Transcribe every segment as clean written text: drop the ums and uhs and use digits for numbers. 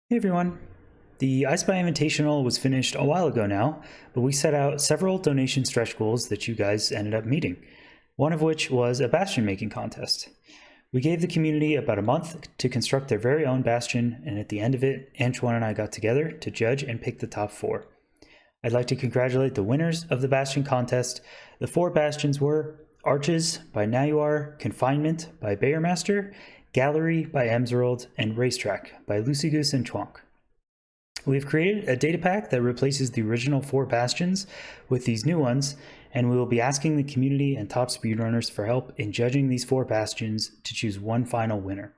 Hey everyone! The I Spy Invitational was finished a while ago now, but we set out several donation stretch goals that you guys ended up meeting, one of which was a bastion making contest. We gave the community about a month to construct their very own bastion, and at the end of it, Antoine and I got together to judge and pick the top 4. I'd like to congratulate the winners of the bastion contest. The 4 bastions were Arches by Nayuar, Confinement by Bayermaster, Gallery by Emsworld, and Racetrack by Lucy Goose and Chwonk. We've created a data pack that replaces the original 4 bastions with these new ones, and we will be asking the community and top speedrunners for help in judging these 4 bastions to choose one final winner.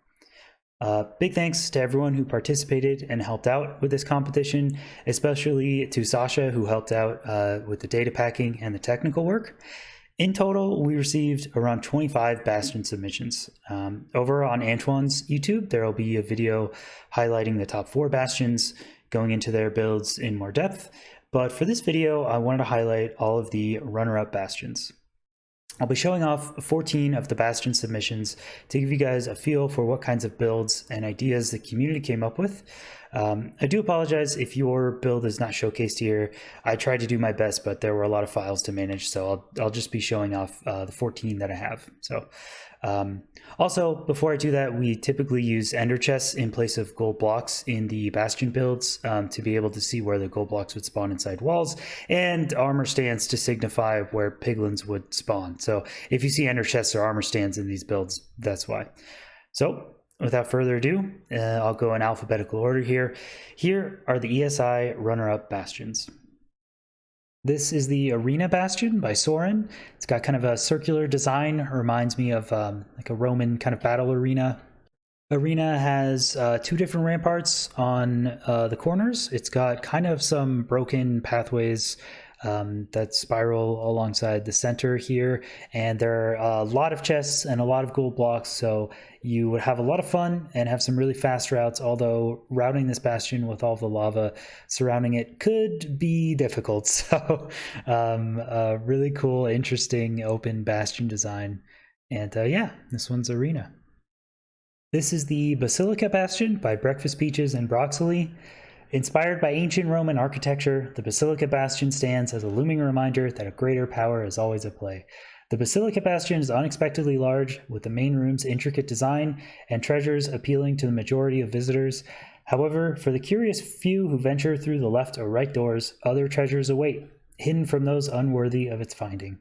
Big thanks to everyone who participated and helped out with this competition, especially to Sasha, who helped out with the data packing and the technical work. In total, we received around 25 bastion submissions. Over on Antoine's YouTube, there will be a video highlighting the top 4 bastions, going into their builds in more depth. But for this video, I wanted to highlight all of the runner-up bastions. I'll be showing off 14 of the bastion submissions to give you guys a feel for what kinds of builds and ideas the community came up with. I do apologize if your build is not showcased here. I tried to do my best, but there were a lot of files to manage, so I'll just be showing off the 14 that I have. So, also, before I do that, we typically use ender chests in place of gold blocks in the bastion builds to be able to see where the gold blocks would spawn inside walls, and armor stands to signify where piglins would spawn. So if you see ender chests or armor stands in these builds, that's why. So without further ado, I'll go in alphabetical order here. Here are the ESI runner-up bastions. This is the Arena Bastion by Soren. It's got kind of a circular design, reminds me of like a Roman kind of battle arena. Arena has 2 different ramparts on the corners. It's got kind of some broken pathways that spiral alongside the center here, and there are a lot of chests and a lot of gold blocks, so you would have a lot of fun and have some really fast routes, although routing this bastion with all the lava surrounding it could be difficult. So a really cool, interesting, open bastion design. And yeah, this one's Arena. This is the Basilica Bastion by Breakfast Peaches and Broxley. Inspired by ancient Roman architecture, the Basilica Bastion stands as a looming reminder that a greater power is always at play. The Basilica Bastion is unexpectedly large, with the main room's intricate design and treasures appealing to the majority of visitors. However, for the curious few who venture through the left or right doors, other treasures await, hidden from those unworthy of its finding.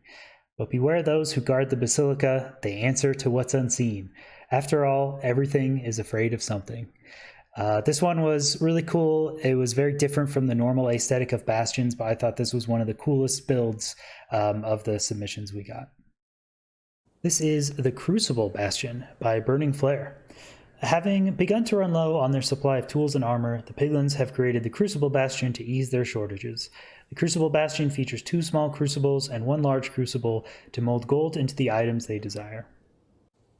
But beware those who guard the Basilica, they answer to what's unseen. After all, everything is afraid of something. This one was really cool. It was very different from the normal aesthetic of bastions, but I thought this was one of the coolest builds of the submissions we got. This is the Crucible Bastion by Burning Flare. Having begun to run low on their supply of tools and armor, the piglins have created the Crucible Bastion to ease their shortages. The Crucible Bastion features 2 small crucibles and 1 large crucible to mold gold into the items they desire.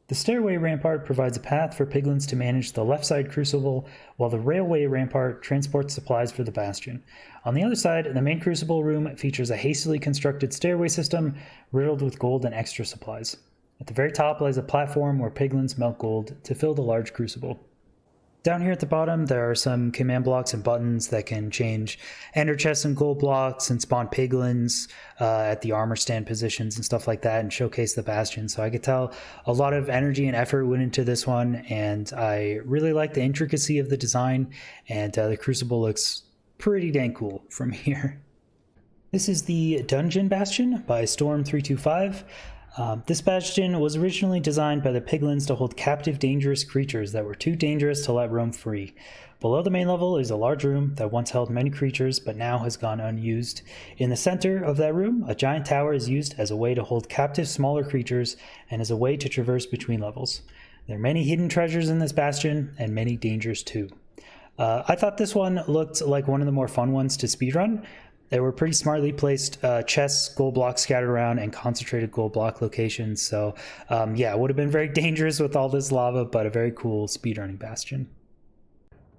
The stairway rampart provides a path for piglins to manage the left side crucible, while the railway rampart transports supplies for the bastion. On the other side, the main crucible room features a hastily constructed stairway system riddled with gold and extra supplies. At the very top lies a platform where piglins melt gold to fill the large crucible. Down here at the bottom, there are some command blocks and buttons that can change ender chests and gold blocks and spawn piglins at the armor stand positions and stuff like that, and showcase the bastion. So I could tell a lot of energy and effort went into this one, and I really like the intricacy of the design, and the crucible looks pretty dang cool from here. This is the Duingeon Bastion by Storm325. This bastion was originally designed by the piglins to hold captive dangerous creatures that were too dangerous to let roam free. Below the main level is a large room that once held many creatures but now has gone unused. In the center of that room, a giant tower is used as a way to hold captive smaller creatures and as a way to traverse between levels. There are many hidden treasures in this bastion, and many dangers too. I thought this one looked like one of the more fun ones to speedrun. There were pretty smartly placed chests, gold blocks scattered around, and concentrated gold block locations. So yeah, it would have been very dangerous with all this lava, but a very cool speedrunning bastion.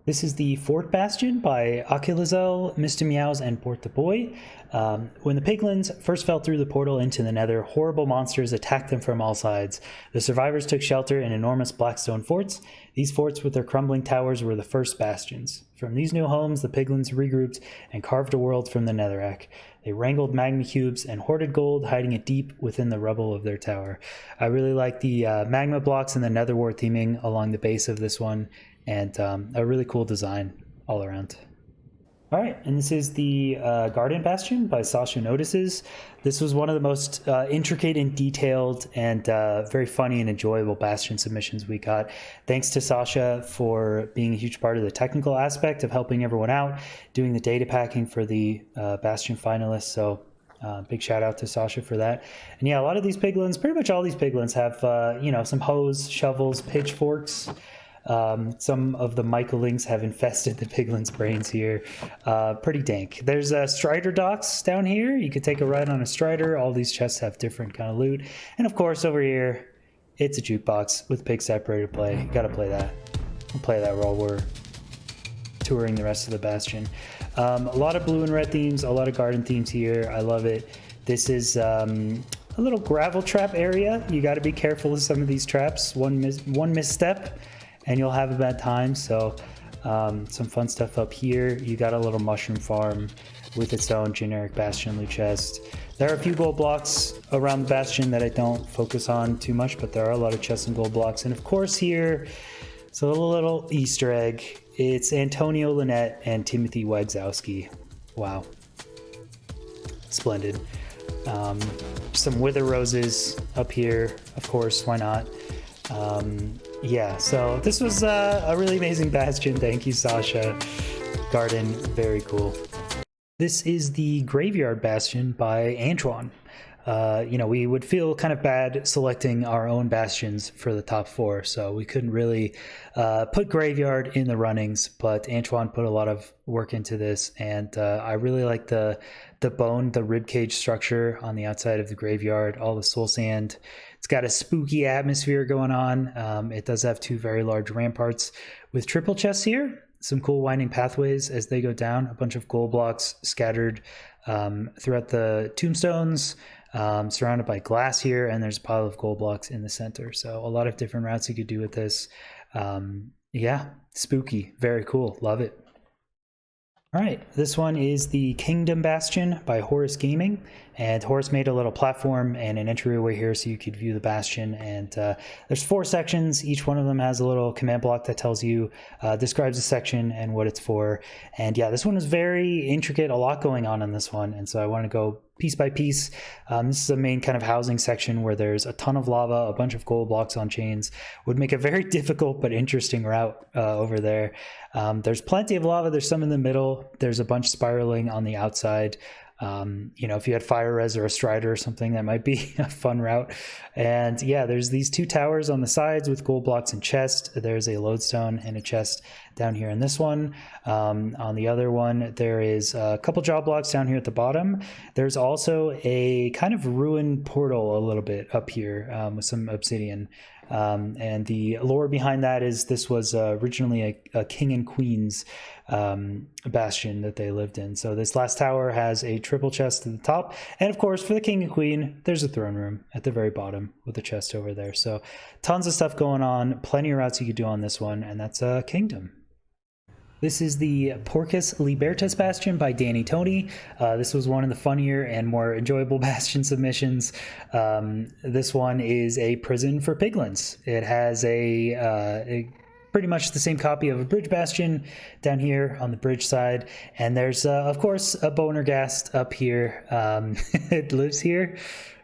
This is the Fort Bastion by Achillezel, Mr. Meows, and Port the Boy. When the piglins first fell through the portal into the nether, horrible monsters attacked them from all sides. The survivors took shelter in enormous blackstone forts. These forts with their crumbling towers were the first bastions. From these new homes, the piglins regrouped and carved a world from the netherrack. They wrangled magma cubes and hoarded gold, hiding it deep within the rubble of their tower. I really like the magma blocks and the nether wart theming along the base of this one, and a really cool design all around. All right, and this is the Guardian Bastion by Sasha Notices. This was one of the most intricate and detailed and very funny and enjoyable Bastion submissions we got. Thanks to Sasha for being a huge part of the technical aspect of helping everyone out, doing the data packing for the Bastion finalists. So big shout out to Sasha for that. And yeah, a lot of these piglins, pretty much all these piglins have, some hoes, shovels, pitchforks. Some of the Michaelings have infested the piglins' brains here. Pretty dank. There's Strider docks down here. You could take a ride on a Strider. All these chests have different kind of loot. And of course, over here, it's a jukebox with pig separator play. You gotta play that. We'll play that while we're touring the rest of the Bastion. A lot of blue and red themes, a lot of garden themes here. I love it. This is a little gravel trap area. You gotta be careful with some of these traps. One misstep and you'll have a bad time. So some fun stuff up here. You got a little mushroom farm with its own generic Bastion loot chest. There are a few gold blocks around the Bastion that I don't focus on too much, but there are a lot of chests and gold blocks. And of course here, it's a little Easter egg. It's Antonio Lynette and Timothy Wagzowski. Wow. Splendid. Some wither roses up here, of course, why not? Yeah, so this was a really amazing Bastion. Thank you, Sasha. Garden, very cool. This is the Graveyard Bastion by Antoine. We would feel kind of bad selecting our own Bastions for the top 4, so we couldn't really put Graveyard in the runnings, but Antoine put a lot of work into this, and I really like the bone, the ribcage structure on the outside of the Graveyard, all the soul sand. It's got a spooky atmosphere going on. It does have 2 very large ramparts with triple chests here. Some cool winding pathways as they go down. A bunch of gold blocks scattered throughout the tombstones, surrounded by glass here, and there's a pile of gold blocks in the center. So a lot of different routes you could do with this. Yeah, spooky. Very cool. Love it. All right, this one is the Kingdom Bastion by Horus Gaming, and Horus made a little platform and an entryway here so you could view the Bastion, and there's 4 sections. Each one of them has a little command block that tells you, describes the section and what it's for. And yeah, this one is very intricate, a lot going on in this one, and so I want to go piece by piece. This is a main kind of housing section where there's a ton of lava, a bunch of gold blocks on chains. Would make a very difficult but interesting route over there. There's plenty of lava. There's some in the middle. There's a bunch spiraling on the outside. If you had fire res or a strider or something, that might be a fun route. And yeah, there's these 2 towers on the sides with gold blocks and chest. There's a lodestone and a chest down here in this one. On the other one, there is a couple job blocks down here at the bottom. There's also a kind of ruined portal a little bit up here with some obsidian. And the lore behind that is this was originally a king and queen's bastion that they lived in. So this last tower has a triple chest at the top, and of course for the king and queen there's a throne room at the very bottom with a chest over there. So tons of stuff going on, plenty of routes you could do on this one, and that's a kingdom. This is the Porcus Libertas Bastion by Danny Tony. This was one of the funnier and more enjoyable Bastion submissions. This one is a prison for piglins. It has a pretty much the same copy of a bridge bastion down here on the bridge side, and there's of course a boner ghast up here. It lives here.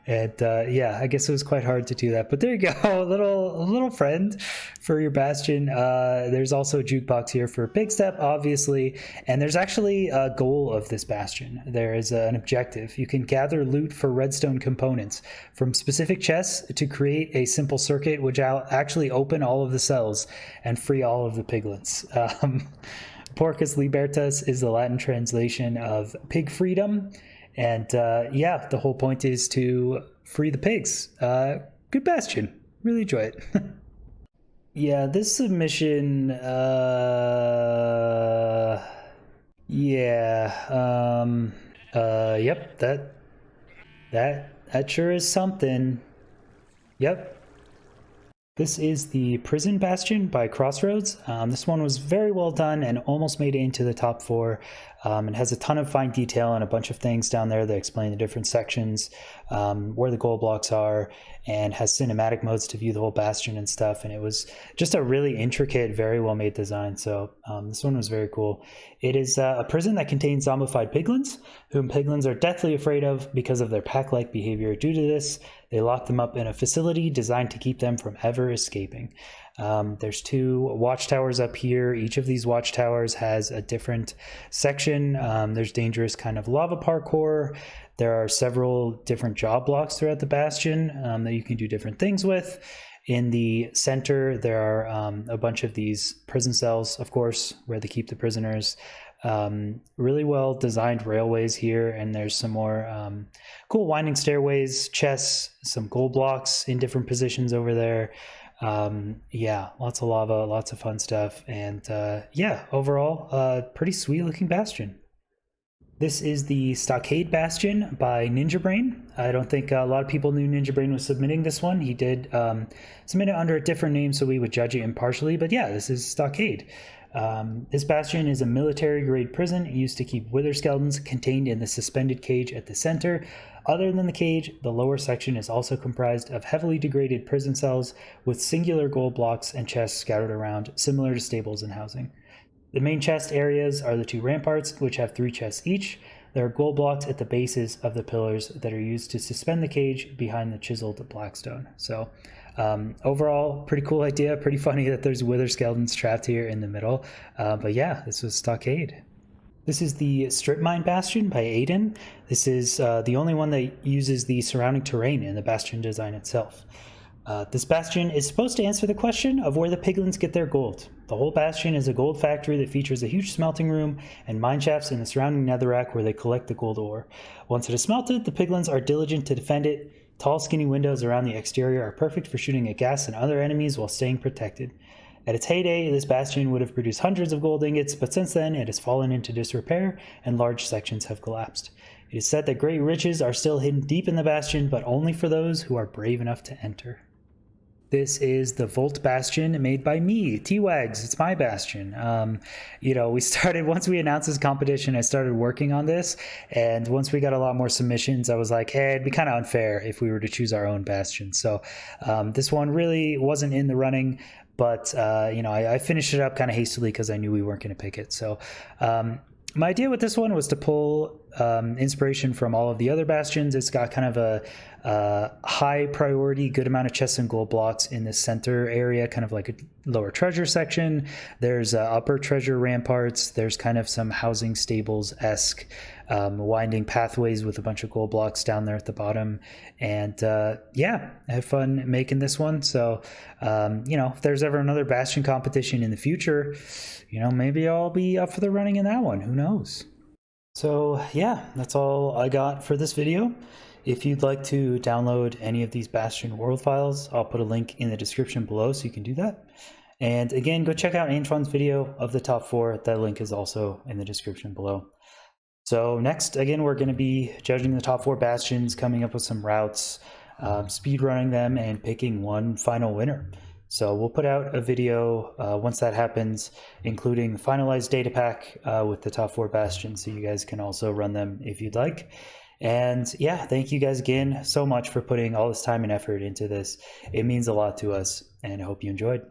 And yeah, I guess it was quite hard to do that, but there you go. a little friend for your Bastion. There's also a jukebox here for Big Step, obviously, and there's actually a goal of this Bastion. There is an objective. You can gather loot for redstone components from specific chests to create a simple circuit which will actually open all of the cells and free all of the piglins. Porcus Libertas is the Latin translation of pig freedom. And yeah, the whole point is to free the pigs. Good Bastion. Really enjoy it. Yeah, this submission, Yep, that sure is something. Yep. This is the Prison Bastion by Crossroads. This one was very well done and almost made it into the top 4. It has a ton of fine detail and a bunch of things down there that explain the different sections, where the gold blocks are, and has cinematic modes to view the whole bastion and stuff. And it was just a really intricate, very well made design. So this one was very cool. It is a prison that contains zombified piglins, whom piglins are deathly afraid of because of their pack-like behavior. Due to this, they lock them up in a facility designed to keep them from ever escaping. There's 2 watchtowers up here. Each of these watchtowers has a different section. There's dangerous kind of lava parkour. There are several different job blocks throughout the bastion that you can do different things with. In the center, there are a bunch of these prison cells, of course, where they keep the prisoners. Really well designed railways here, and there's some more cool winding stairways, chests, some gold blocks in different positions over there. Yeah, lots of lava, lots of fun stuff, and yeah, overall, pretty sweet looking bastion. This is the Stockade Bastion by Ninja Brain. I don't think a lot of people knew Ninja Brain was submitting this one. He did submit it under a different name, so we would judge it impartially, but yeah, this is Stockade. This bastion is a military-grade prison used to keep wither skeletons contained in the suspended cage at the center. Other than the cage, the lower section is also comprised of heavily degraded prison cells with singular gold blocks and chests scattered around, similar to stables and housing. The main chest areas are the 2 ramparts, which have 3 chests each. There are gold blocks at the bases of the pillars that are used to suspend the cage behind the chiseled blackstone. So overall, pretty cool idea. Pretty funny that there's wither skeletons trapped here in the middle. But yeah, this was Stockade. This is the Strip Mine Bastion by Aiden. This is the only one that uses the surrounding terrain in the bastion design itself. This bastion is supposed to answer the question of where the piglins get their gold. The whole bastion is a gold factory that features a huge smelting room and mine shafts in the surrounding netherrack where they collect the gold ore. Once it is smelted, the piglins are diligent to defend it. Tall, skinny windows around the exterior are perfect for shooting at ghast and other enemies while staying protected. At its heyday, this bastion would have produced hundreds of gold ingots, but since then it has fallen into disrepair and large sections have collapsed. It is said that great riches are still hidden deep in the bastion, but only for those who are brave enough to enter. This is the Volt Bastion made by me, T-Wags. It's my bastion. You know, once we announced this competition, I started working on this. And once we got a lot more submissions, I was like, hey, it'd be kind of unfair if we were to choose our own bastion. So this one really wasn't in the running, but, you know, I finished it up kind of hastily because I knew we weren't going to pick it. So my idea with this one was to pull inspiration from all of the other bastions. It's got kind of a high priority, good amount of chests and gold blocks in the center area, kind of like a lower treasure section. There's upper treasure ramparts. There's kind of some housing stables-esque winding pathways with a bunch of gold blocks down there at the bottom. And yeah, I had fun making this one. So, you know, if there's ever another bastion competition in the future, you know, maybe I'll be up for the running in that one. Who knows? So yeah, that's all I got for this video. If you'd like to download any of these Bastion world files, I'll put a link in the description below so you can do that. And again, go check out Antoine's video of the top 4. That link is also in the description below. So next, again, we're going to be judging the top 4 bastions, coming up with some routes, speed running them, and picking one final winner. So we'll put out a video once that happens, including finalized data pack with the top 4 bastions, so you guys can also run them if you'd like. And yeah, thank you guys again so much for putting all this time and effort into this. It means a lot to us, and I hope you enjoyed.